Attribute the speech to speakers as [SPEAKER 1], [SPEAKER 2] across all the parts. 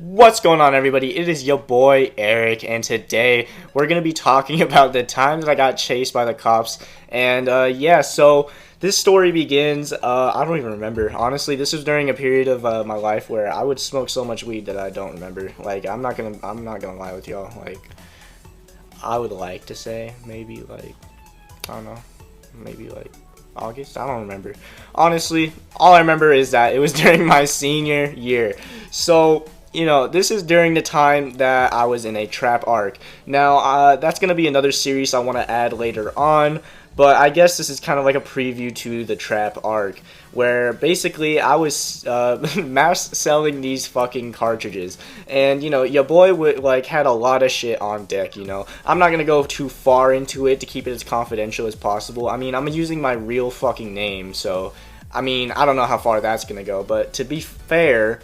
[SPEAKER 1] What's going on, everybody? It is your boy Eric, and today we're gonna be talking about the time that I got chased by the cops. And yeah, so this story begins. I don't even remember. Honestly, this was during a period of my life where I would smoke so much weed that I don't remember. Like, I'm not gonna lie with y'all. Like, I would like to say maybe like, I don't know, maybe like August. I don't remember. Honestly, all I remember is that it was during my senior year. So, this is during the time that I was in a trap arc. Now, that's going to be another series I want to add later on, but I guess this is kind of like a preview to the trap arc, where basically I was mass selling these fucking cartridges, and, your boy had a lot of shit on deck, I'm not going to go too far into it to keep it as confidential as possible. I mean, I'm using my real fucking name, so, I mean, I don't know how far that's going to go, but to be fair,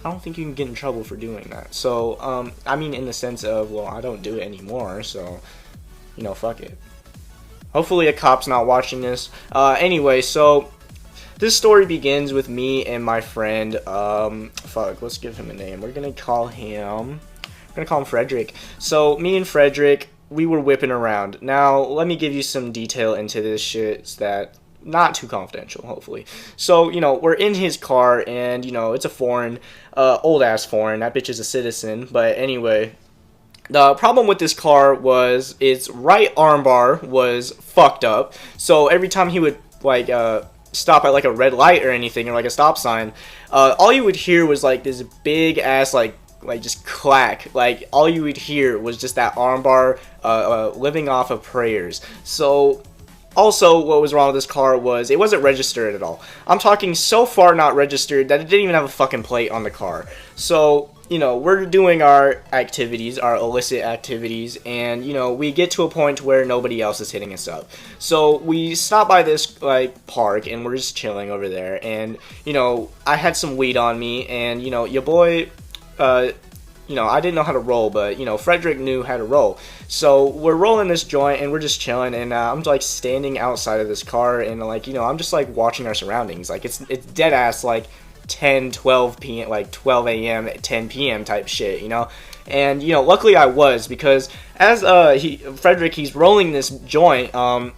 [SPEAKER 1] I don't think you can get in trouble for doing that. So, I mean, in the sense of, well, I don't do it anymore, so, fuck it. Hopefully a cop's not watching this. Anyway, so, this story begins with me and my friend, let's give him a name. We're gonna call him Frederick. So, me and Frederick, we were whipping around. Now, let me give you some detail into this shit that not too confidential, hopefully. So, we're in his car, and, it's a foreign, old-ass foreign. That bitch is a citizen. But anyway, the problem with this car was its right armbar was fucked up. So every time he would, stop at, a red light or anything, or, a stop sign, all you would hear was, this big-ass, just clack. All you would hear was just that armbar living off of prayers. So, also, what was wrong with this car was it wasn't registered at all. I'm talking so far not registered that it didn't even have a fucking plate on the car. So, we're doing our activities, our illicit activities, and, we get to a point where nobody else is hitting us up. So, we stop by this, park, and we're just chilling over there, and, I had some weed on me, and, your boy, I didn't know how to roll, but, Frederick knew how to roll. So, we're rolling this joint, and we're just chilling, and I'm, standing outside of this car, and, I'm just, watching our surroundings. It's dead-ass, 10, 12 p.m., 12 a.m., 10 p.m. type shit, And, luckily I was, because as, Frederick, he's rolling this joint, a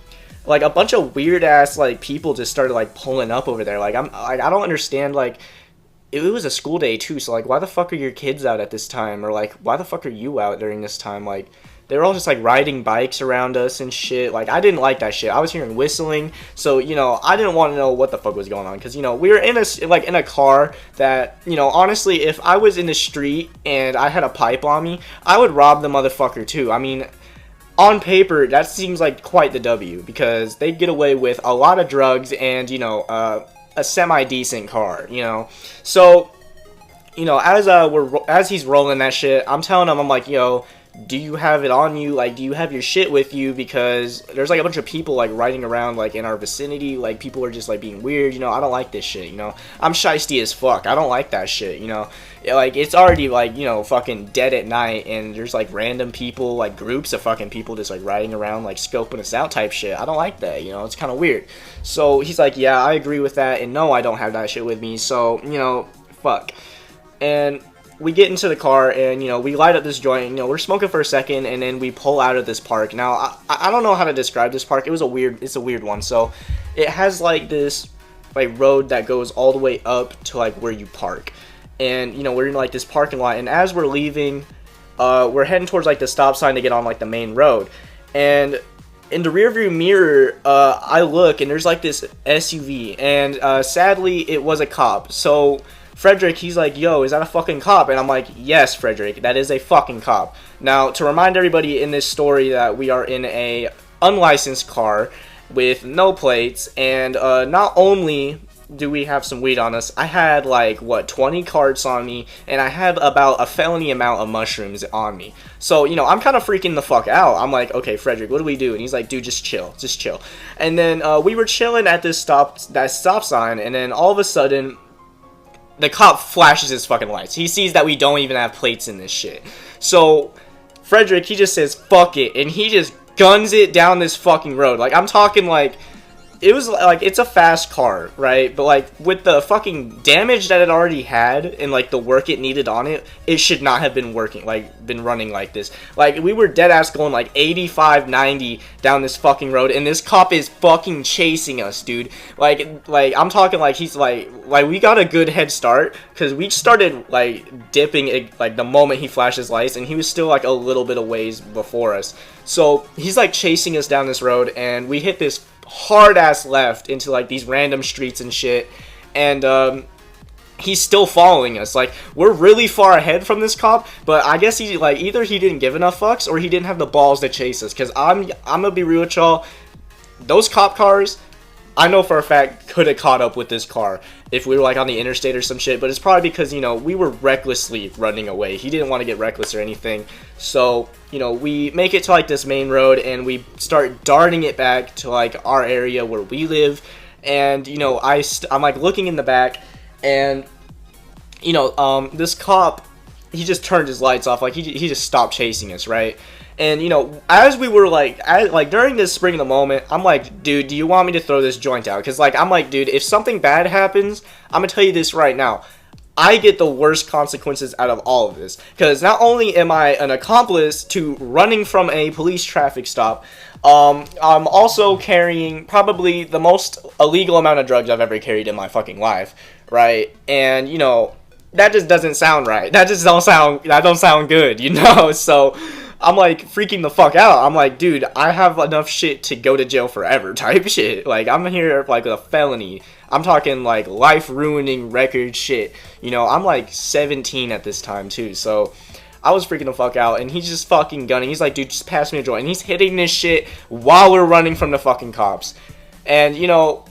[SPEAKER 1] bunch of weird-ass, people just started, pulling up over there. I don't understand, it was a school day too, so why the fuck are your kids out at this time, or why the fuck are you out during this time? They were all just riding bikes around us and shit. I didn't like that shit. I was hearing whistling, so I didn't want to know what the fuck was going on, because we were in a car that, honestly, if I was in the street and I had a pipe on me, I would rob the motherfucker too. I mean, on paper, that seems like quite the W, because they get away with a lot of drugs and a semi-decent car, So, as he's rolling that shit, I'm telling him, I'm like, yo, do you have it on you? Do you have your shit with you? Because there's a bunch of people riding around in our vicinity. People are just being weird. I don't like this shit. I'm shiesty as fuck. I don't like that shit. It's already fucking dead at night, and there's random people, groups of fucking people just riding around scoping us out type shit. I don't like that. It's kind of weird. So he's like, yeah, I agree with that, and no, I don't have that shit with me. So fuck. And we get into the car, and, we light up this joint, we're smoking for a second, and then we pull out of this park. Now, I don't know how to describe this park. It's a weird one. So, it has, this, road that goes all the way up to, where you park. And, we're in, this parking lot, and as we're leaving, we're heading towards, the stop sign to get on, the main road. And in the rearview mirror, I look, and there's, this SUV, and, sadly, it was a cop. So Frederick, he's like, yo, is that a fucking cop? And I'm like, yes, Frederick, that is a fucking cop. Now, to remind everybody in this story that we are in a unlicensed car with no plates, and not only do we have some weed on us, I had 20 carts on me, and I had about a felony amount of mushrooms on me. So, I'm kind of freaking the fuck out. I'm like, okay, Frederick, what do we do? And he's like, dude, just chill. And then we were chilling at this stop sign, and then all of a sudden, the cop flashes his fucking lights. He sees that we don't even have plates in this shit. So, Frederick, he just says, fuck it, and he just guns it down this fucking road. I'm talking it was like, it's a fast car, right? But like with the fucking damage that it already had and like the work it needed on it, it should not have been running like this. Like we were dead ass going like 85, 90 down this fucking road, and this cop is fucking chasing us, dude. Like I'm talking like he's like we got a good head start because we started like dipping like the moment he flashed his lights, and he was still like a little bit of ways before us. So he's like chasing us down this road, and we hit this hard ass left into like these random streets and shit, and he's still following us. Like we're really far ahead from this cop, but I guess he like either he didn't give enough fucks or he didn't have the balls to chase us. Cause I'm gonna be real with y'all, those cop cars, I know for a fact could have caught up with this car if we were like on the interstate or some shit, but it's probably because, you know, we were recklessly running away. He didn't want to get reckless or anything. So, you know, we make it to like this main road and we start darting it back to like our area where we live. And, you know, I'm like looking in the back, and, you know, this cop, he just turned his lights off. Like he just stopped chasing us, right? And, you know, as we were like during this spring of the moment, I'm like, dude, do you want me to throw this joint out? Because, like, I'm like, dude, if something bad happens, I'm going to tell you this right now. I get the worst consequences out of all of this. Because not only am I an accomplice to running from a police traffic stop, I'm also carrying probably the most illegal amount of drugs I've ever carried in my fucking life, right? And, you know, that just doesn't sound right. That don't sound good, you know? So I'm like freaking the fuck out. I'm like, dude, I have enough shit to go to jail forever type shit. Like, I'm here like with a felony. I'm talking like life ruining record shit. You know, I'm like 17 at this time too. So I was freaking the fuck out, and he's just fucking gunning. He's like, dude, just pass me a joint. And he's hitting this shit while we're running from the fucking cops. And, you know,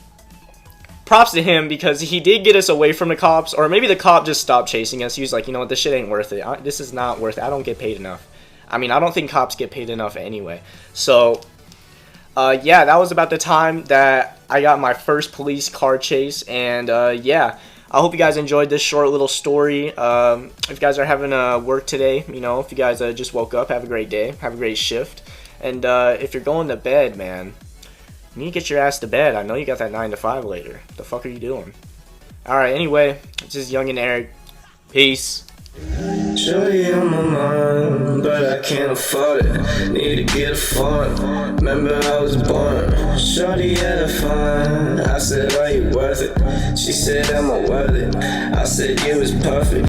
[SPEAKER 1] props to him because he did get us away from the cops, or maybe the cop just stopped chasing us. He was like, you know what, this shit ain't worth it. This is not worth it. I don't get paid enough. I mean, I don't think cops get paid enough anyway. So, yeah, that was about the time that I got my first police car chase. And, yeah, I hope you guys enjoyed this short little story. If you guys are having work today, you know, if you guys just woke up, have a great day. Have a great shift. And if you're going to bed, man, you need to get your ass to bed. I know you got that 9 to 5 later. The fuck are you doing? Alright, anyway, this is Young and Eric. Peace.
[SPEAKER 2] Shorty on my mind, but I can't afford it. Need to get a phone. Remember I was born. Shorty had a fine. I said, are you worth it? She said, am I worth it? I said, you was perfect.